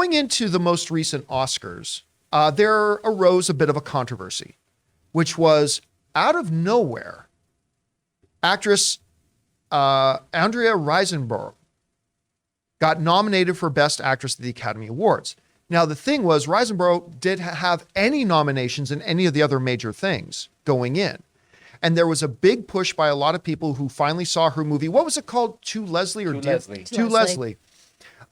going into the most recent Oscars, there arose a bit of a controversy, which was out of nowhere, actress Andrea Riseborough got nominated for Best Actress at the Academy Awards. Now, the thing was, Riseborough didn't have any nominations in any of the other major things going in. And there was a big push by a lot of people who finally saw her movie. What was it called? To Leslie or To Leslie.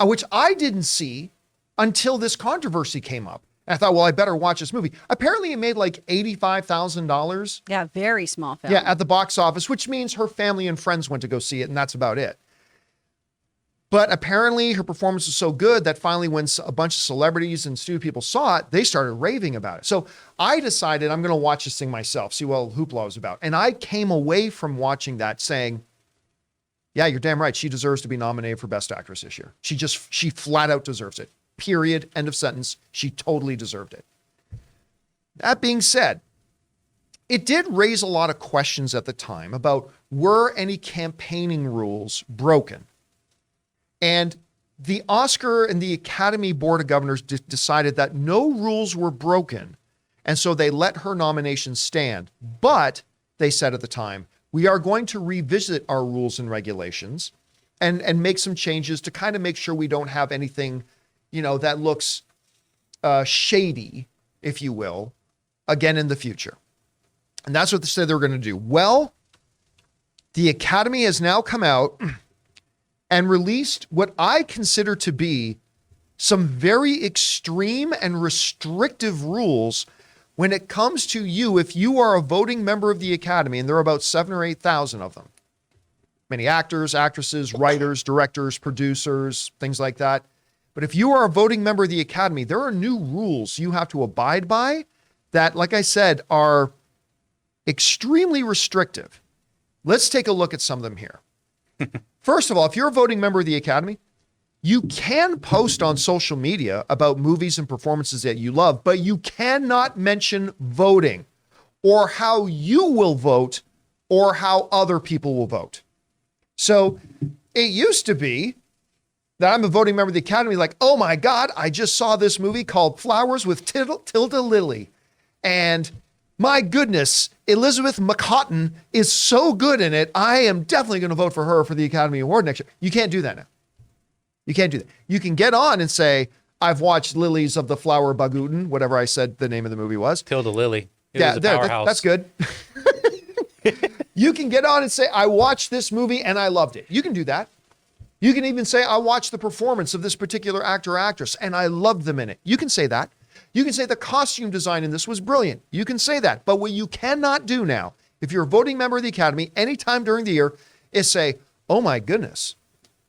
Which I didn't see until this controversy came up. And I thought, well, I better watch this movie. Apparently, it made like $85,000. Yeah, very small film. Yeah, at the box office, which means her family and friends went to go see it, and that's about it. But apparently, her performance was so good that finally, when a bunch of celebrities and studio people saw it, they started raving about it. So I decided I'm going to watch this thing myself, see what hoopla was about. And I came away from watching that saying, yeah, you're damn right. She deserves to be nominated for Best Actress this year. She flat out deserves it. Period. End of sentence. She totally deserved it. That being said, it did raise a lot of questions at the time about were any campaigning rules broken? And the Oscar and the Academy Board of Governors decided that no rules were broken. And so they let her nomination stand. But they said at the time, we are going to revisit our rules and regulations and make some changes to kind of make sure we don't have anything, that looks shady, if you will, again in the future. And that's what they said they were going to do. Well, the Academy has now come out and released what I consider to be some very extreme and restrictive rules when it comes to you, if you are a voting member of the Academy, and there are about 7,000 or 8,000 of them, many actors, actresses, writers, directors, producers, things like that. But if you are a voting member of the Academy, there are new rules you have to abide by that, like I said, are extremely restrictive. Let's take a look at some of them here. First of all, if you're a voting member of the Academy, you can post on social media about movies and performances that you love, but you cannot mention voting or how you will vote or how other people will vote. So it used to be that I'm a voting member of the Academy, like, oh my God, I just saw this movie called Flowers with Tilda Lily. And my goodness, Elizabeth McCotton is so good in it. I am definitely going to vote for her for the Academy Award next year. You can't do that now. You can't do that. You can get on and say, I've watched Lilies of the Flower Baguten, whatever I said the name of the movie was. Tilda Lily. That's good. You can get on and say, I watched this movie and I loved it. You can do that. You can even say, I watched the performance of this particular actor or actress and I loved them in it. You can say that. You can say the costume design in this was brilliant. You can say that. But what you cannot do now, if you're a voting member of the Academy, anytime during the year, is say, oh my goodness,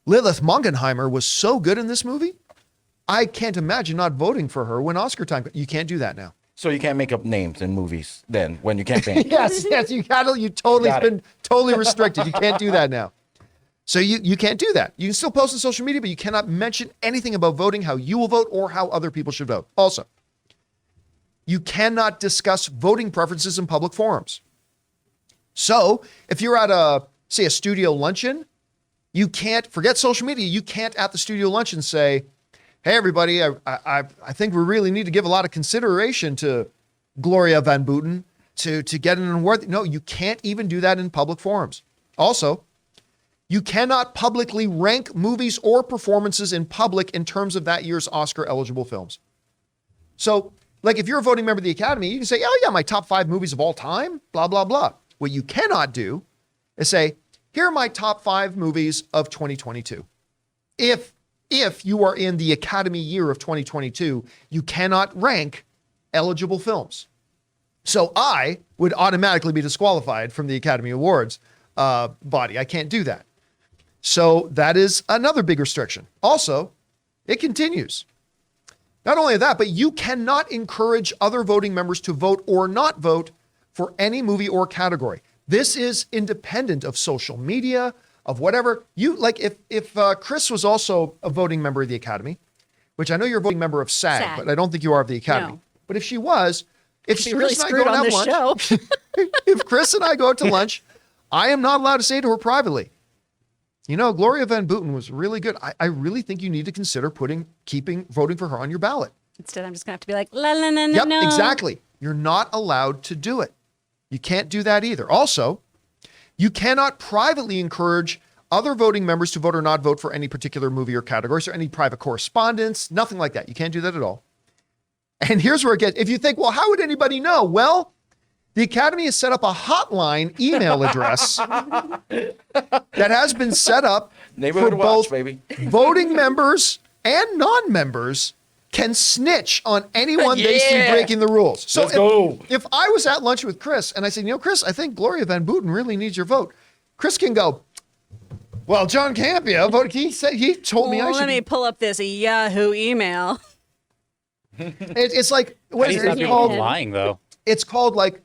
Lilith Mongenheimer was so good in this movie. I can't imagine not voting for her when Oscar time. You can't do that now. So you can't make up names in movies then when you campaign. yes, you totally been totally restricted. You can't do that now. So you can't do that. You can still post on social media, but you cannot mention anything about voting, how you will vote, or how other people should vote. Also, you cannot discuss voting preferences in public forums. So if you're at a studio luncheon, you can't, forget social media, you can't at the studio luncheon say, hey, everybody, I think we really need to give a lot of consideration to Gloria Van Booten to get an award. No, you can't even do that in public forums. Also, you cannot publicly rank movies or performances in public in terms of that year's Oscar-eligible films. So, like if you're a voting member of the Academy, you can say, oh yeah, my top 5 movies of all time, blah, blah, blah. What you cannot do is say, here are my top 5 movies of 2022. If you are in the Academy year of 2022, you cannot rank eligible films. So I would automatically be disqualified from the Academy Awards body. I can't do that. So that is another big restriction. Also, it continues. Not only that, but you cannot encourage other voting members to vote or not vote for any movie or category. This is independent of social media, of whatever. You like if Chris was also a voting member of the Academy, which I know you're a voting member of SAG, but I don't think you are of the Academy. No. But if she was, if she really screwed on this show. If Chris and I go out to lunch, I am not allowed to say to her privately, Gloria Van Booten was really good. I really think you need to consider voting for her on your ballot. Instead, I'm just going to have to be like, la, la, la, Yep, no. exactly. You're not allowed to do it. You can't do that either. Also, you cannot privately encourage other voting members to vote or not vote for any particular movie or categories or any private correspondence, nothing like that. You can't do that at all. And here's where it gets, if you think, well, how would anybody know? Well, the Academy has set up a hotline email address that has been set up Neighborhood for watch, both baby. voting members and non-members can snitch on anyone they see Yeah. breaking the rules. So Let's go. if I was at lunch with Chris and I said, Chris, I think Gloria Van Booten really needs your vote. Chris can go, well, John Campea voted. He told me I should. Let me pull up this Yahoo email. It's like, what How do is you it stop people called? from lying, though? It's called like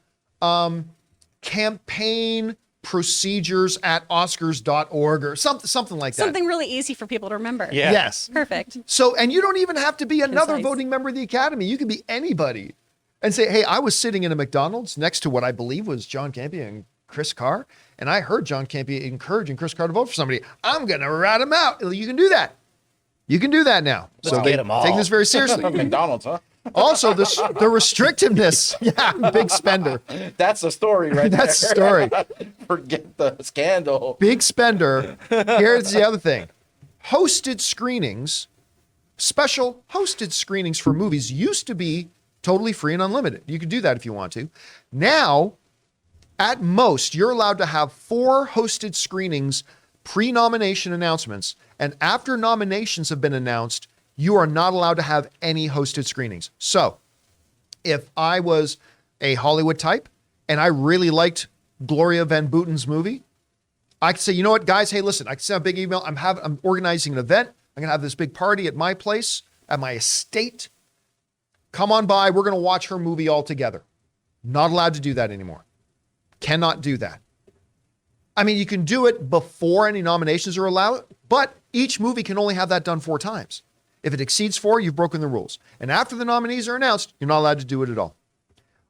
campaign procedures at oscars.org or something like that. Something really easy for people to remember. Yeah. Yes. Perfect. So, and you don't even have to be another Concise. voting member of the Academy. You can be anybody and say, hey, I was sitting in a McDonald's next to what I believe was John Campea and Chris Carr, and I heard John Campea encouraging Chris Carr to vote for somebody. I'm going to rat him out. You can do that. You can do that now. Let's get 'em all. Take this very seriously. McDonald's, huh? Also, the restrictiveness. Yeah, big spender. That's the story right That's the there. story. Forget the scandal. Big spender. Here's the other thing. Hosted screenings, special hosted screenings for movies used to be totally free and unlimited. You could do that if you want to. Now, at most, you're allowed to have 4 hosted screenings pre-nomination announcements. And after nominations have been announced, you are not allowed to have any hosted screenings. So if I was a Hollywood type and I really liked Gloria Van Booten's movie, I could say, you know what, guys, hey, listen, I can send a big email. I'm organizing an event. I'm going to have this big party at my place, at my estate. Come on by. We're going to watch her movie all together. Not allowed to do that anymore. Cannot do that. I mean, you can do it before any nominations are allowed, but each movie can only have that done 4 times. If it exceeds 4, you've broken the rules. And after the nominees are announced, you're not allowed to do it at all.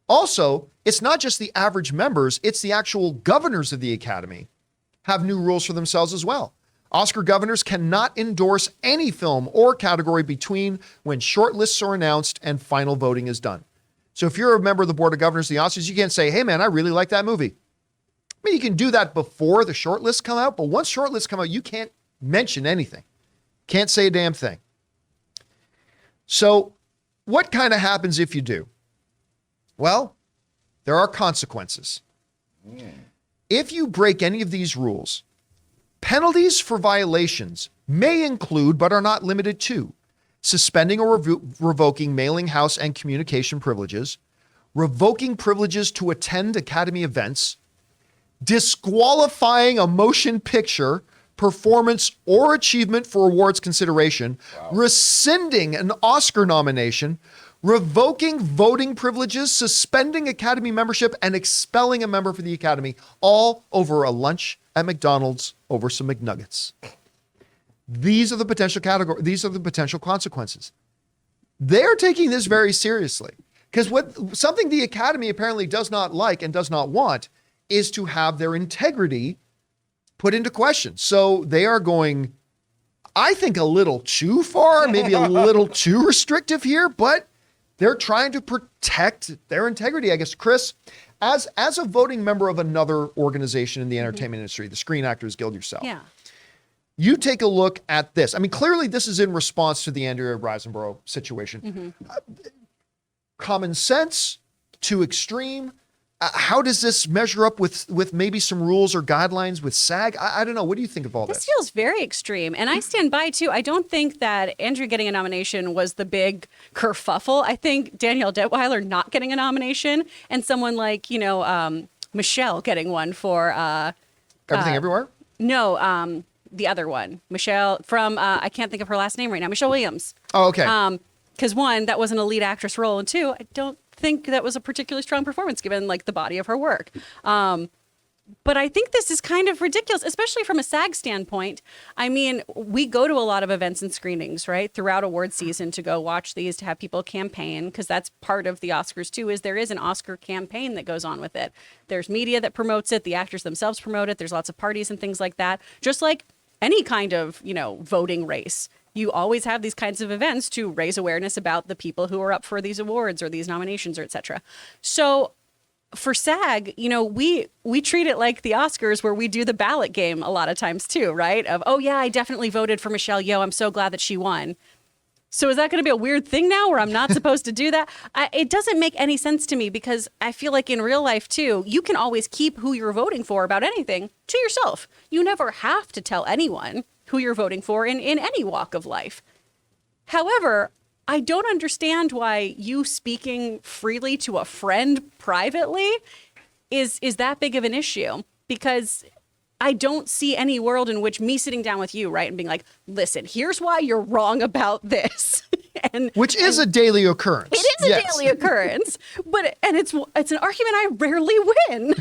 Also, it's not just the average members, it's the actual governors of the Academy have new rules for themselves as well. Oscar governors cannot endorse any film or category between when shortlists are announced and final voting is done. So if you're a member of the Board of Governors of the Oscars, you can't say, hey man, I really like that movie. I mean, you can do that before the shortlists come out, but once shortlists come out, you can't mention anything. Can't say a damn thing. So what kind of happens if you do? Well, there are consequences. If you break any of these rules, penalties for violations may include, but are not limited to, suspending or revoking mailing house and communication privileges, revoking privileges to attend Academy events, disqualifying a motion picture, performance, or achievement for awards consideration, rescinding an Oscar nomination, revoking voting privileges, suspending Academy membership, and expelling a member for the Academy, all over a lunch at McDonald's over some McNuggets. These are the potential consequences. They're taking this very seriously because something the Academy apparently does not like and does not want is to have their integrity put into question. So they are going, I think, a little too far, maybe a little too restrictive here, but they're trying to protect their integrity, I guess. Chris, as a voting member of another organization in the entertainment industry, the Screen Actors Guild yourself, Yeah. you take a look at this. I mean, clearly this is in response to the Andrea Riseborough situation. Common sense to extreme. How does this measure up with maybe some rules or guidelines with SAG? I don't know. What do you think of all This this? feels very extreme. And I stand by, too. I don't think that Andrew getting a nomination was the big kerfuffle. I think Danielle Detweiler not getting a nomination and someone like, Michelle getting one for... Everything Everywhere? No, the other one. Michelle from, I can't think of her last name right now, Michelle Williams. Oh, okay. Because 1, that was an lead actress role. And 2, I don't think that was a particularly strong performance given like the body of her work. But I think this is kind of ridiculous, especially from a SAG standpoint. I mean, we go to a lot of events and screenings, right, throughout award season to go watch these, to have people campaign, because that's part of the Oscars too, is there is an Oscar campaign that goes on with it. There's media that promotes it. The actors themselves promote it. There's lots of parties and things like that. Just like any kind of, voting race. You always have these kinds of events to raise awareness about the people who are up for these awards or these nominations or et cetera. So for SAG, we treat it like the Oscars where we do the ballot game a lot of times too, right? Of, oh yeah, I definitely voted for Michelle Yeoh. I'm so glad that she won. So is that going to be a weird thing now where I'm not supposed to do that? It doesn't make any sense to me because I feel like in real life too, you can always keep who you're voting for about anything to yourself. You never have to tell anyone who you're voting for in any walk of life. However, I don't understand why you speaking freely to a friend privately is that big of an issue, because I don't see any world in which me sitting down with you, right, and being like, listen, here's why you're wrong about this. Which is a daily occurrence. It is a daily occurrence, but it's an argument I rarely win.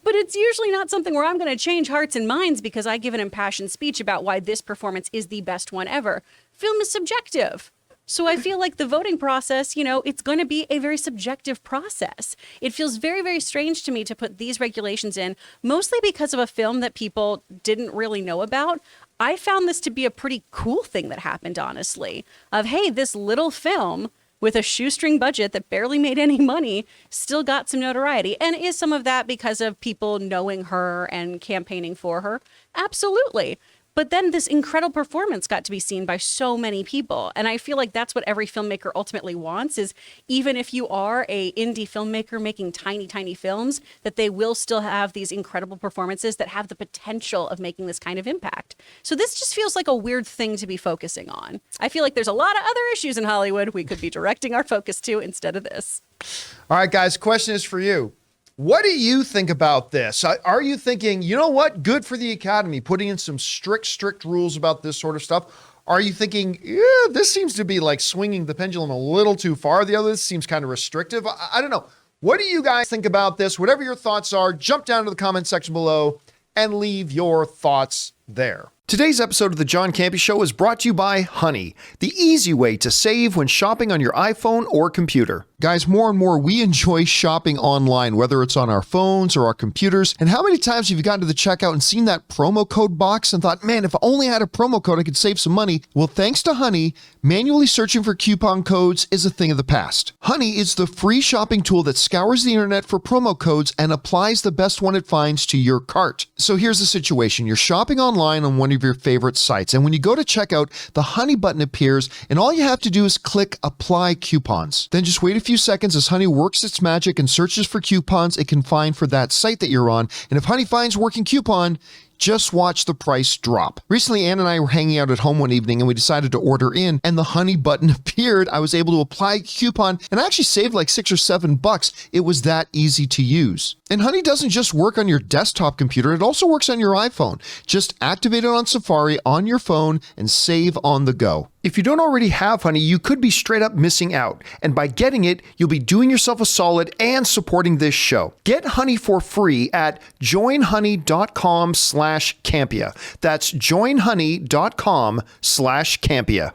But it's usually not something where I'm going to change hearts and minds because I give an impassioned speech about why this performance is the best one ever. Film is subjective. So I feel like the voting process, it's going to be a very subjective process. It feels very, very strange to me to put these regulations in, mostly because of a film that people didn't really know about. I found this to be a pretty cool thing that happened, honestly, of, hey, this little film with a shoestring budget that barely made any money still got some notoriety. And is some of that because of people knowing her and campaigning for her? Absolutely. But then this incredible performance got to be seen by so many people. And I feel like that's what every filmmaker ultimately wants, is even if you are a indie filmmaker making tiny, tiny films, that they will still have these incredible performances that have the potential of making this kind of impact. So this just feels like a weird thing to be focusing on. I feel like there's a lot of other issues in Hollywood we could be directing our focus to instead of this. All right, guys, question is for you. What do you think about this? Are you thinking, you know what, good for the Academy, putting in some strict rules about this sort of stuff? Are you thinking, this seems to be like swinging the pendulum a little too far? The other seems kind of restrictive. I don't know. What do you guys think about this? Whatever your thoughts are, jump down to the comment section below and leave your thoughts there. Today's episode of the John Campea Show is brought to you by Honey, the easy way to save when shopping on your iPhone or computer. Guys, more and more we enjoy shopping online, whether it's on our phones or our computers. And how many times have you gotten to the checkout and seen that promo code box and thought, man, if I only had a promo code, I could save some money? Well, thanks to Honey, manually searching for coupon codes is a thing of the past. Honey is the free shopping tool that scours the internet for promo codes and applies the best one it finds to your cart. So here's the situation. You're shopping online on one of your favorite sites, and when you go to checkout, the Honey button appears, and all you have to do is click Apply Coupons. Then just wait a few seconds as Honey works its magic and searches for coupons it can find for that site that you're on, and if Honey finds a working coupon, just watch the price drop. Recently, Ann and I were hanging out at home one evening and we decided to order in, and the Honey button appeared. I was able to apply a coupon and I actually saved like $6 or $7. It was that easy to use. And Honey doesn't just work on your desktop computer, it also works on your iPhone. Just activate it on Safari on your phone and save on the go. If you don't already have Honey, you could be straight up missing out. And by getting it, you'll be doing yourself a solid and supporting this show. Get Honey for free at joinhoney.com/Campea. That's joinhoney.com/Campea.